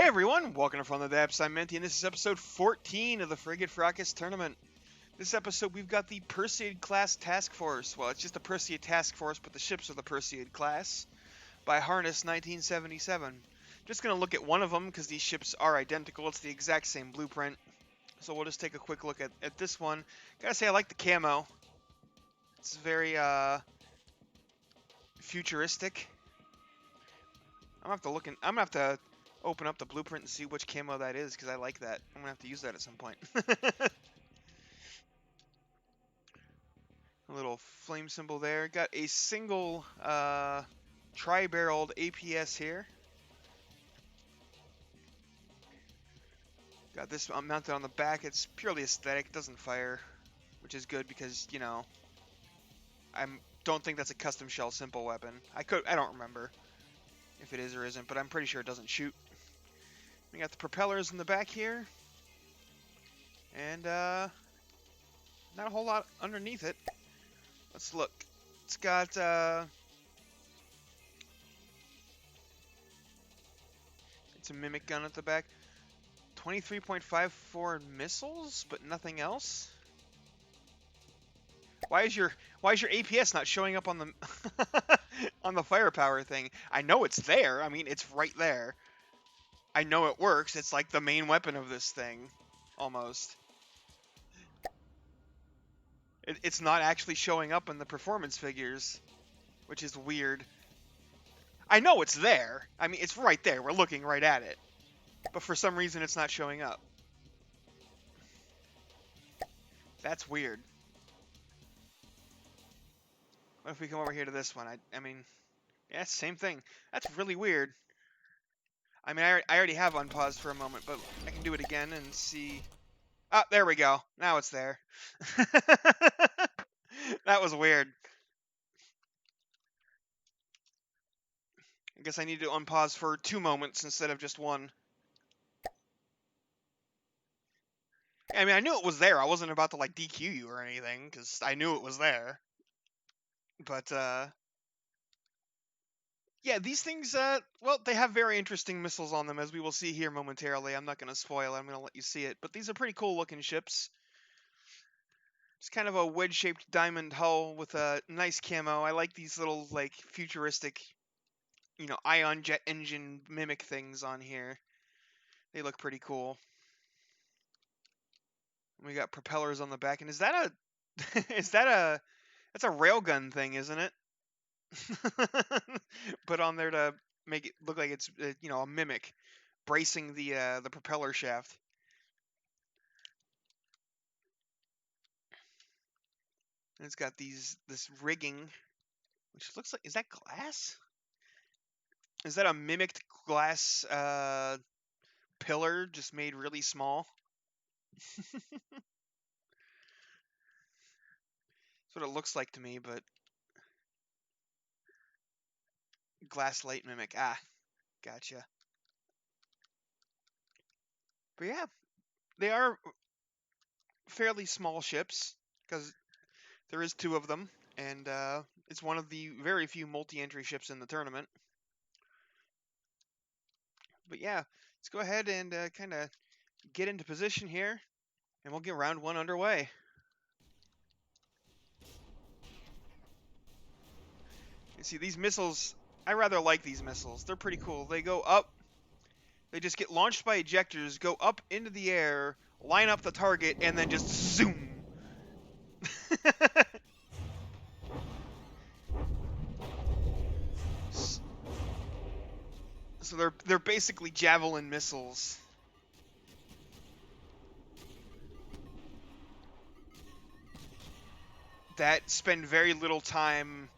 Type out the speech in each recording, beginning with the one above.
Hey everyone, welcome to From the Depths. I'm Menti, and this is episode 14 of the Frigate Fracas tournament. This episode, we've got the Perseid class task force. Well, it's just a Perseid task force, but the ships are the Perseid class by Harness 1977. Just going to look at one of them because these ships are identical. It's the exact same blueprint. So we'll just take a quick look at this one. Gotta say, I like the camo. It's very futuristic. I'm gonna have to open up the blueprint and see which camo that is, because I like that. I'm gonna have to use that at some point. A little flame symbol there. Got a single tri-barreled APS here. Got this mounted on the back. It's purely aesthetic. It doesn't fire, which is good because, you know, I don't think that's a custom shell simple weapon. I don't remember if it is or isn't, but I'm pretty sure it doesn't shoot. We got the propellers in the back here, and not a whole lot underneath it. Let's look. It's got it's a mimic gun at the back. 23.54 missiles, but nothing else. Why is your APS not showing up on the on the firepower thing? I know it's there. I mean, it's right there. I know it works. It's like the main weapon of this thing, almost. It's not actually showing up in the performance figures, which is weird. I know it's there. I mean, it's right there. We're looking right at it. But for some reason, it's not showing up. That's weird. What if we come over here to this one? I mean, yeah, same thing. That's really weird. I mean, I already have unpaused for a moment, but I can do it again and see. Ah, there we go. Now it's there. That was weird. I guess I need to unpause for 2 moments instead of just one. I mean, I knew it was there. I wasn't about to, like, DQ you or anything, because I knew it was there. But, yeah, these things, well, they have very interesting missiles on them, as we will see here momentarily. I'm not going to spoil it. I'm going to let you see it. But these are pretty cool-looking ships. It's kind of a wedge-shaped diamond hull with a nice camo. I like these little, like, futuristic, you know, ion jet engine mimic things on here. They look pretty cool. We got propellers on the back, and is that a that's a railgun thing, isn't it? Put on there to make it look like it's you know, a mimic bracing the propeller shaft. And it's got this rigging, which looks like, is that glass? Is that a mimicked glass pillar just made really small? That's what it looks like to me, but glass light mimic. Ah, gotcha. But yeah, they are fairly small ships because there is 2 of them, and it's one of the very few multi-entry ships in the tournament. But yeah, let's go ahead and kind of get into position here, and we'll get round 1 underway. You see, these missiles, I rather like these missiles. They're pretty cool. They go up, they just get launched by ejectors, go up into the air, line up the target, and then just zoom. So they're basically javelin missiles. That spend very little time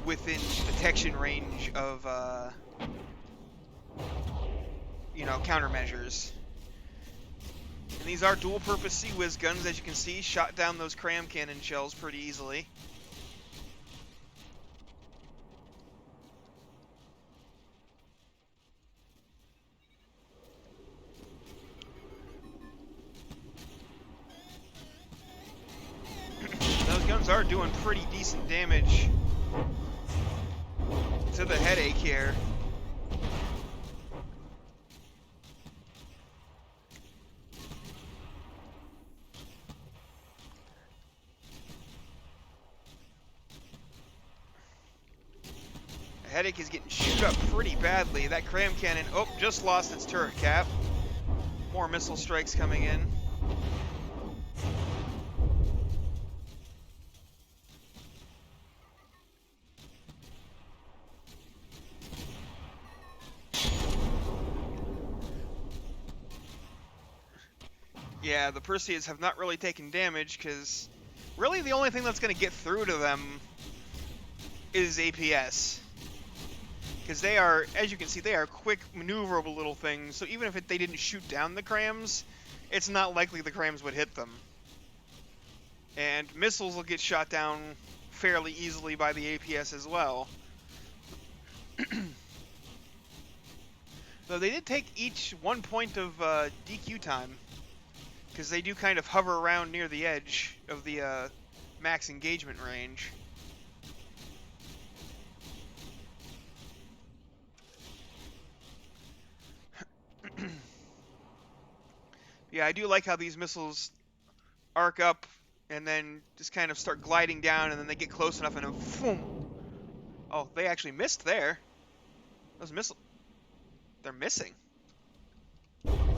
within detection range of you know, countermeasures. And these are dual-purpose Sea Whiz guns, as you can see. Shot down those cram cannon shells pretty easily. Those guns are doing pretty decent damage to the headache here. Headache is getting shoot up pretty badly. That cram cannon, oh, just lost its turret cap. More missile strikes coming in. Yeah, the Perseids have not really taken damage, because really the only thing that's going to get through to them is APS. Because they are, as you can see, they are quick, maneuverable little things, so even if they didn't shoot down the crams, it's not likely the crams would hit them. And missiles will get shot down fairly easily by the APS as well. Though they did take each 1 point of DQ time, because they do kind of hover around near the edge of the max engagement range. Yeah, I do like how these missiles arc up and then just kind of start gliding down, and then they get close enough and then boom. Oh, they actually missed there. Those missiles, they're missing.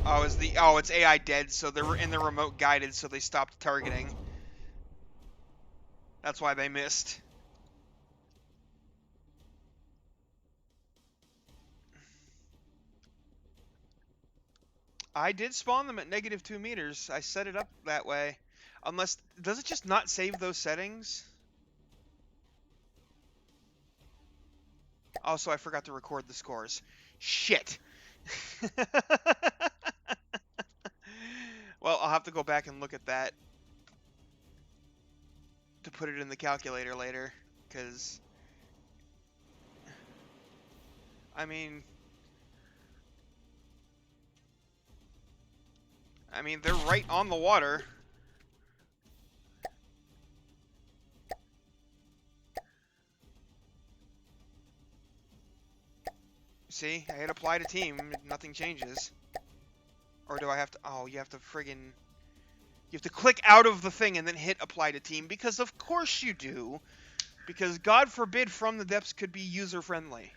Oh, it's AI dead, so they're in the remote guided, so they stopped targeting. That's why they missed. I did spawn them at -2 meters. I set it up that way. Unless, does it just not save those settings? Also, I forgot to record the scores. Shit. Well, I'll have to go back and look at that to put it in the calculator later, because I mean they're right on the water. See, I hit apply to team, nothing changes. Or do I have to, oh, you have to friggin', you have to click out of the thing and then hit apply to team, because of course you do. Because God forbid From the Depths could be user-friendly.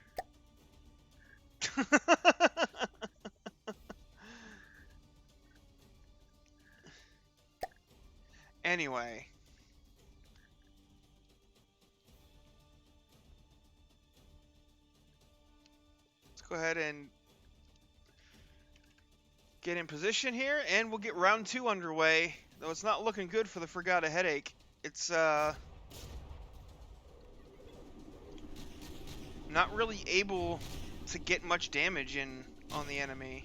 Anyway. Let's go ahead and get in position here, and we'll get round 2 underway. Though it's not looking good for the Frigot-a-headache. It's, not really able to get much damage in on the enemy.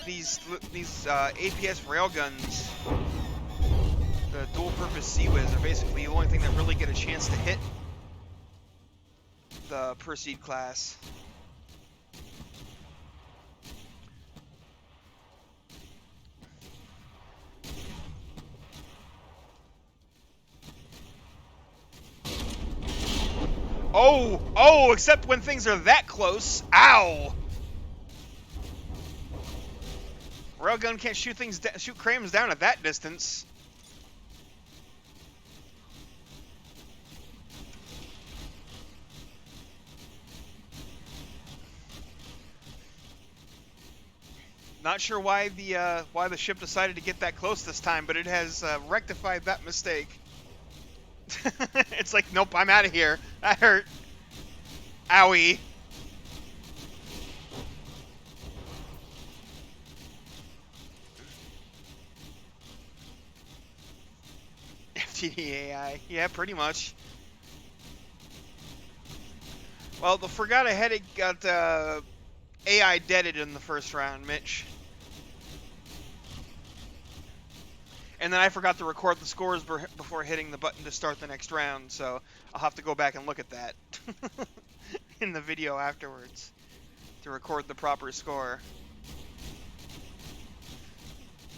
These APS railguns, the dual-purpose Sea-Wiz, are basically the only thing that really get a chance to hit the Perseid class. Oh, except when things are that close. Ow! Railgun can't shoot crams down at that distance. Not sure why the ship decided to get that close this time, but it has rectified that mistake. It's like, nope, I'm out of here. That hurt. Owie. FTD AI. Yeah, pretty much. Well, the Frigot-a-headache got AI deaded in the first round, Mitch. And then I forgot to record the scores before hitting the button to start the next round, so I'll have to go back and look at that in the video afterwards to record the proper score.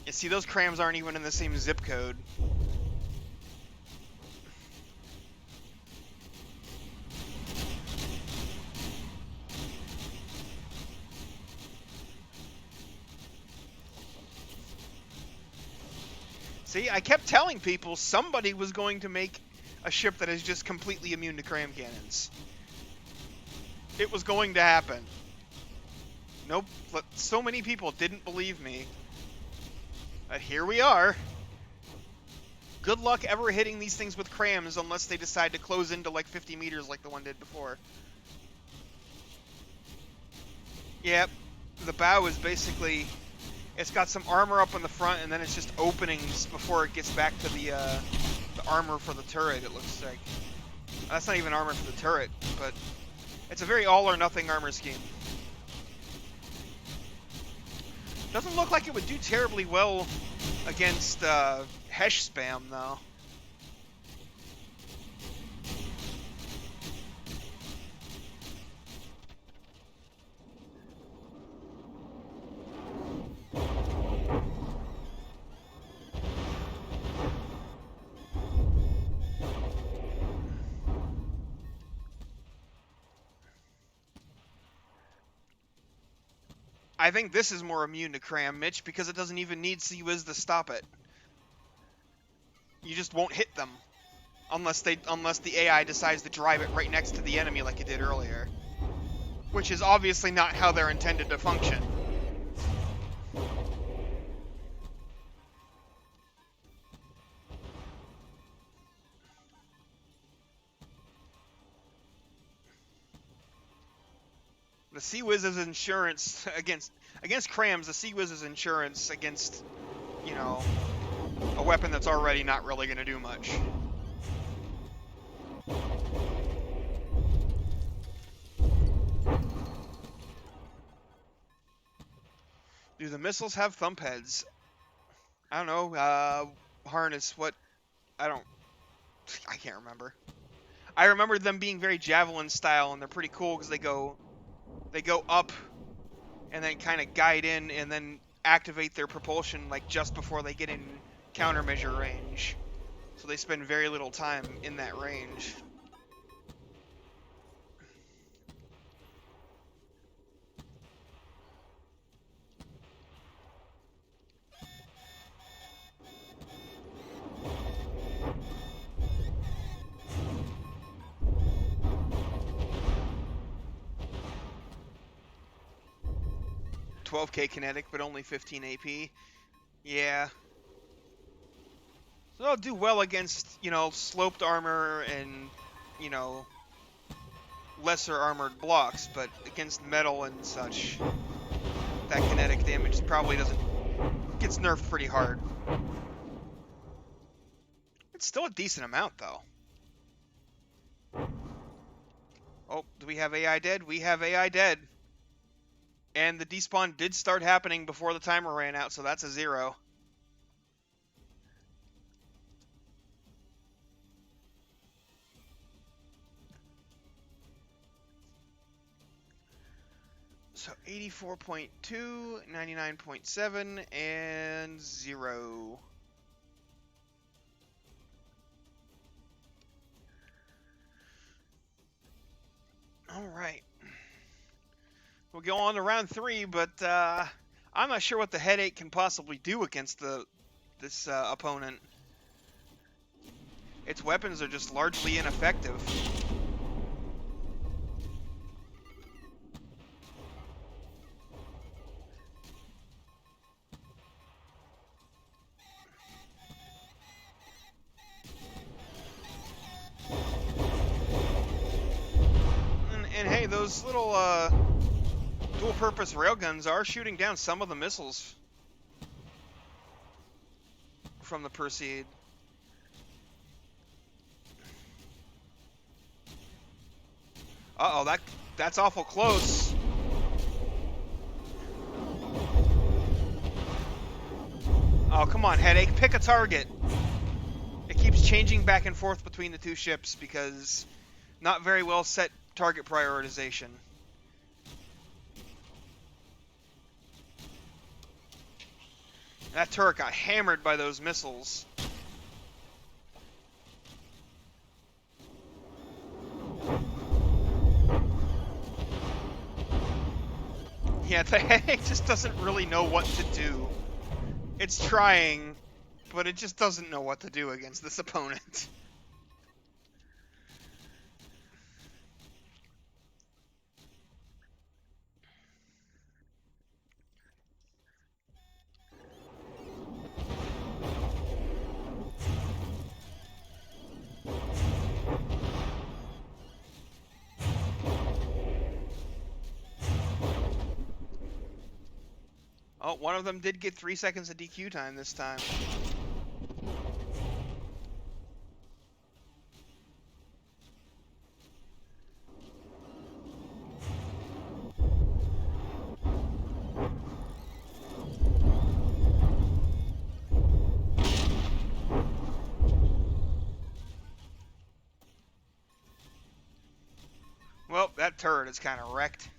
You see, those crams aren't even in the same zip code. See, I kept telling people somebody was going to make a ship that is just completely immune to cram cannons. it was going to happen. Nope, so many people didn't believe me. But here we are. Good luck ever hitting these things with crams unless they decide to close into like 50 meters like the one did before. Yep, the bow is basically... It's got some armor up in the front, and then it's just openings before it gets back to the armor for the turret, it looks like. That's not even armor for the turret, but it's a very all-or-nothing armor scheme. Doesn't look like it would do terribly well against Hesh spam, though. I think this is more immune to cram, Mitch, because it doesn't even need C-Wiz to stop it. You just won't hit them. Unless the AI decides to drive it right next to the enemy like it did earlier. Which is obviously not how they're intended to function. The C-Wiz's insurance against crams, the C-Wiz's insurance against, you know, a weapon that's already not really going to do much. Do the missiles have thump heads? I don't know. Harness, what? I can't remember. I remember them being very javelin style, and they're pretty cool because they go up and then kind of guide in and then activate their propulsion like just before they get in countermeasure range. So they spend very little time in that range. $12K kinetic, but only 15 AP. Yeah. So they'll do well against, you know, sloped armor and, you know, lesser armored blocks, but against metal and such, that kinetic damage probably gets nerfed pretty hard. It's still a decent amount, though. Oh, do we have AI dead? We have AI dead. And the despawn did start happening before the timer ran out, so that's a 0. So 84.2, 99.7, and 0. All right. We'll go on to round 3, but I'm not sure what the headache can possibly do against this opponent. Its weapons are just largely ineffective. And hey, those little dual-purpose railguns are shooting down some of the missiles from the Perseid. Uh-oh, that's awful close. Oh, come on, Headache, pick a target. It keeps changing back and forth between the two ships because not very well set target prioritization. That turret got hammered by those missiles. Yeah, the Headache just doesn't really know what to do. It's trying, but it just doesn't know what to do against this opponent. Oh, one of them did get 3 seconds of DQ time this time. Well, that turret is kind of wrecked.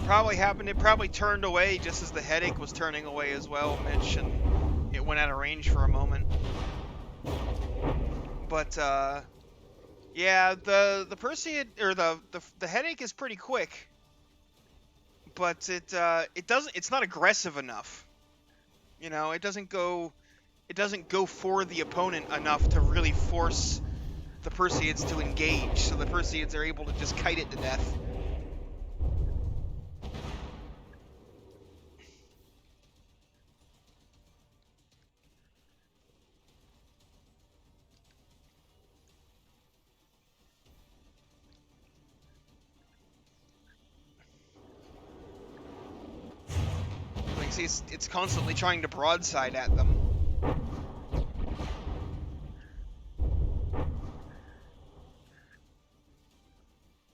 Probably happened. It probably turned away just as the headache was turning away as well, Mitch, and it went out of range for a moment. But yeah, the Perseid or the headache is pretty quick, but it doesn't. It's not aggressive enough. You know, it doesn't go for the opponent enough to really force the Perseids to engage. So the Perseids are able to just kite it to death. Like, see, it's constantly trying to broadside at them.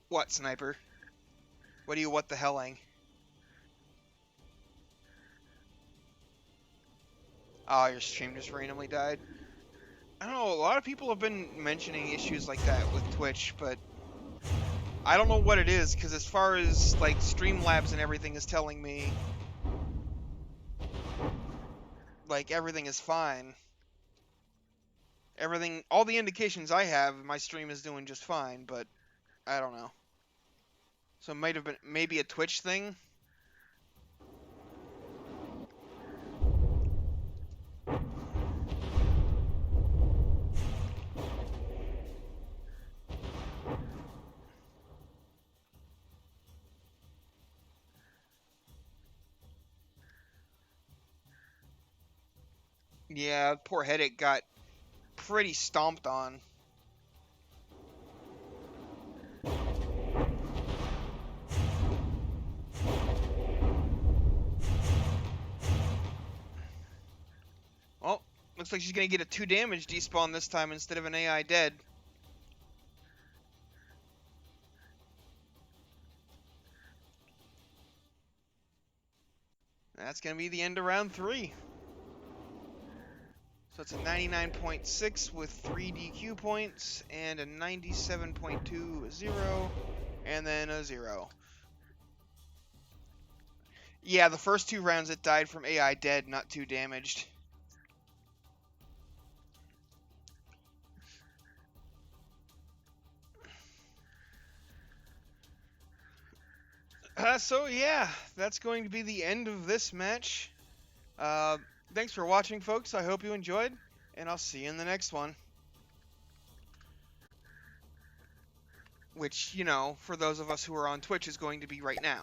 What, sniper? What the helling? Oh, your stream just randomly died. I don't know, a lot of people have been mentioning issues like that with Twitch, but I don't know what it is, because as far as, like, Streamlabs and everything is telling me, like, everything is fine. All the indications I have, my stream is doing just fine, but I don't know. So it might have been maybe a Twitch thing. Yeah, poor Headache got pretty stomped on. Well, looks like she's gonna get a 2 damage despawn this time instead of an AI dead. That's gonna be the end of round 3. So it's a 99.6 with 3 DQ points, and a 97.2 0, and then a 0. Yeah, the first 2 rounds it died from AI dead, not 2 damaged. So yeah, that's going to be the end of this match. Thanks for watching, folks. I hope you enjoyed, and I'll see you in the next one. Which, you know, for those of us who are on Twitch is going to be right now.